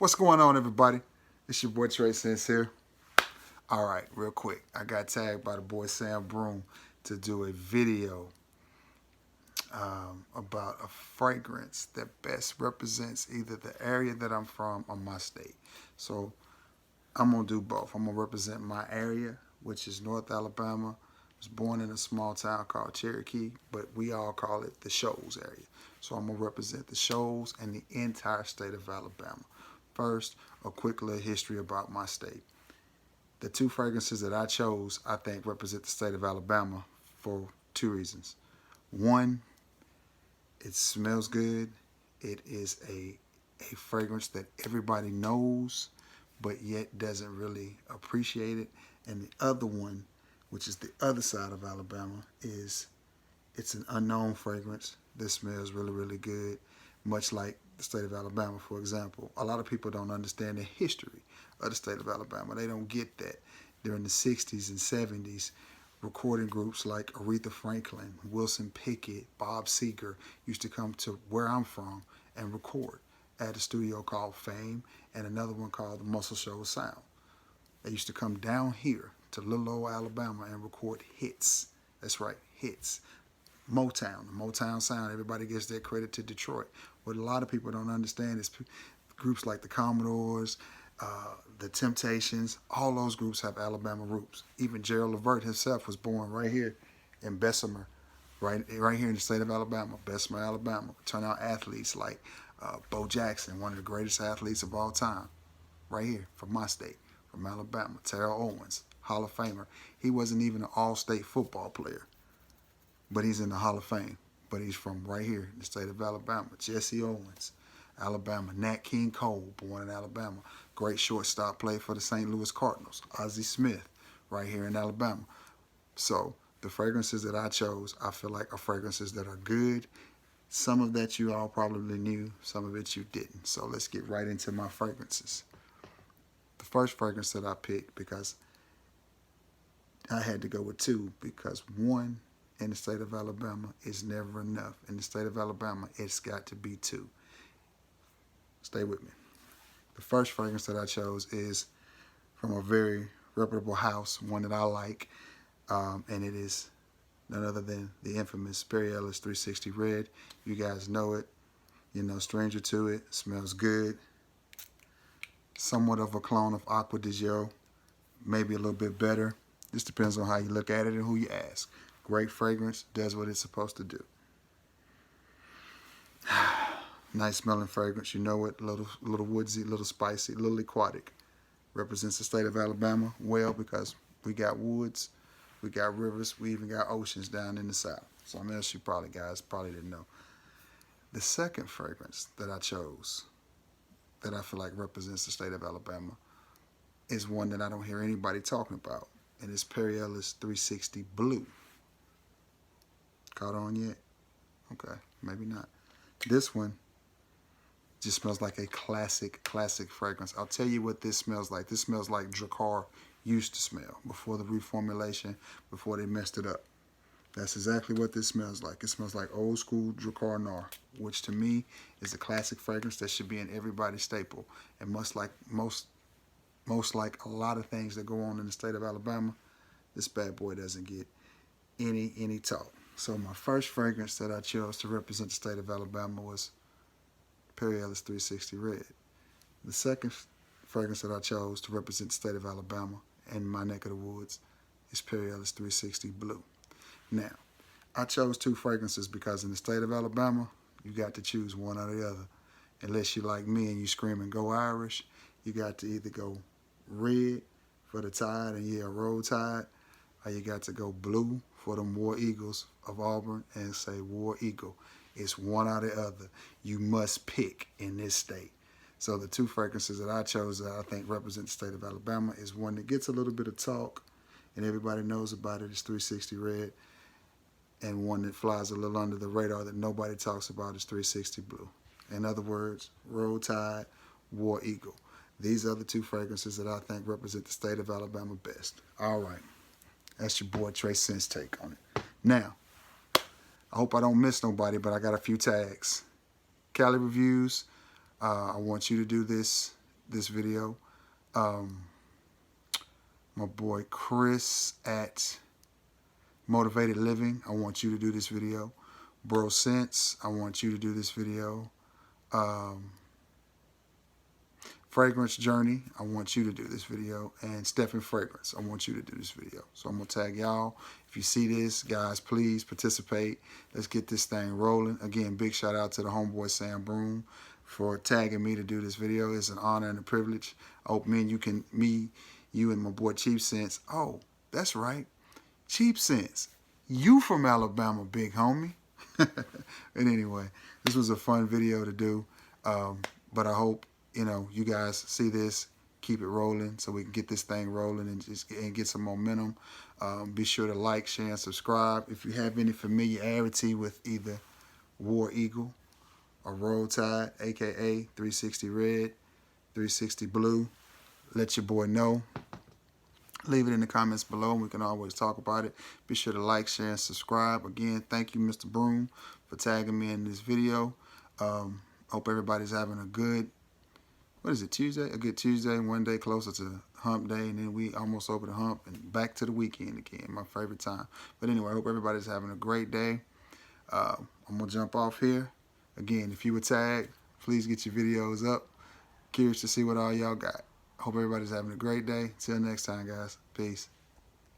What's going on, everybody? It's your boy Trey Sense here. All right, real quick. I got tagged by the boy Sam Broom to do a video about a fragrance that best represents either the area that I'm from or my state. So I'm going to do both. I'm going to represent my area, which is North Alabama. I was born in a small town called Cherokee, but we all call it the Shoals area. So I'm going to represent the Shoals and the entire state of Alabama. First, a quick little history about my state. The two fragrances that I chose, I think, represent the state of Alabama for two reasons. One, it smells good. It is a fragrance that everybody knows, but yet doesn't really appreciate it. And the other one, which is the other side of Alabama, is it's an unknown fragrance that smells really, really good, much like the state of Alabama, for example. A lot of people don't understand the history of the state of Alabama. They don't get that. During the 60s and 70s, recording groups like Aretha Franklin, Wilson Pickett, Bob Seger used to come to where I'm from and record at a studio called Fame and another one called the Muscle Shoals Sound. They used to come down here to little old Alabama and record hits. That's right, hits. Motown, the Motown sound, everybody gives that credit to Detroit. What a lot of people don't understand is groups like the Commodores, the Temptations, all those groups have Alabama roots. Even Gerald Levert himself was born right here in Bessemer, right here in the state of Alabama, Bessemer, Alabama. Turn out athletes like Bo Jackson, one of the greatest athletes of all time, right here from my state, from Alabama. Terrell Owens, Hall of Famer. He wasn't even an all-state football player, but he's in the Hall of Fame. But he's from right here in the state of Alabama. Jesse Owens, Alabama. Nat King Cole, born in Alabama. Great shortstop, played for the St. Louis Cardinals. Ozzie Smith, right here in Alabama. So the fragrances that I chose, I feel like are fragrances that are good. Some of that you all probably knew, some of it you didn't. So let's get right into my fragrances. The first fragrance that I picked, because I had to go with two, because one, in the state of Alabama, is never enough. In the state of Alabama, it's got to be two. Stay with me. The first fragrance that I chose is from a very reputable house, one that I like, and it is none other than the infamous Perry Ellis 360 Red. You guys know it. You know, stranger to it. Smells good. Somewhat of a clone of Aqua di Gio. Maybe a little bit better. Just depends on how you look at it and who you ask. Great fragrance, does what it's supposed to do. Nice smelling fragrance, you know it, little woodsy, little spicy, little aquatic. Represents the state of Alabama well because we got woods, we got rivers, we even got oceans down in the south. Something else you guys probably didn't know. The second fragrance that I chose that I feel like represents the state of Alabama is one that I don't hear anybody talking about, and it's Perry Ellis 360 Blue. Caught on yet? Okay, maybe not. This one just smells like a classic fragrance. I'll tell you what this smells like. This smells like Drakkar used to smell before the reformulation, before they messed it up. That's exactly what this smells like. It smells like old school Drakkar Noir, which to me is a classic fragrance that should be in everybody's staple. And most like a lot of things that go on in the state of Alabama, this bad boy doesn't get any talk. So my first fragrance that I chose to represent the state of Alabama was Perry Ellis 360 Red. The second fragrance that I chose to represent the state of Alabama and my neck of the woods is Perry Ellis 360 Blue. Now, I chose two fragrances because in the state of Alabama, you got to choose one or the other. Unless you like me and you screaming, "Go Irish," you got to either go red for the Tide and yeah, Roll Tide, or you got to go blue for them War Eagles of Auburn and say War Eagle. It's one or the other. You must pick in this state. So the two fragrances that I chose that I think represent the state of Alabama is one that gets a little bit of talk and everybody knows about it, is 360 Red, and one that flies a little under the radar that nobody talks about is 360 Blue. In other words, Roll Tide, War Eagle. These are the two fragrances that I think represent the state of Alabama best. All right. That's your boy Trey Sense take on it. Now, I hope I don't miss nobody, but I got a few tags. Cali Reviews, I want you to do this this video. My boy Chris at Motivated Living, I want you to do this video. Bro Sense, I want you to do this video. Fragrance Journey, I want you to do this video. And Stephen Fragrance, I want you to do this video. So I'm going to tag y'all. If you see this, guys, please participate. Let's get this thing rolling. Again, big shout out to the homeboy Sam Broom for tagging me to do this video. It's an honor and a privilege. I hope you and my boy Cheap Sense. Oh, that's right. Cheap Sense. You from Alabama, big homie. And anyway, this was a fun video to do. But I hope, you guys see this, keep it rolling so we can get this thing rolling and get some momentum. Be sure to like, share, and subscribe. If you have any familiarity with either War Eagle or Roll Tide, aka 360 Red, 360 Blue, let your boy know. Leave it in the comments below and we can always talk about it. Be sure to like, share, and subscribe. Again, thank you, Mr. Broom, for tagging me in this video. Hope everybody's having a good, Tuesday? A good Tuesday, one day closer to hump day, and then we almost over the hump and back to the weekend again, my favorite time. But anyway, I hope everybody's having a great day. I'm going to jump off here. Again, if you were tagged, please get your videos up. Curious to see what all y'all got. Hope everybody's having a great day. Till next time, guys. Peace.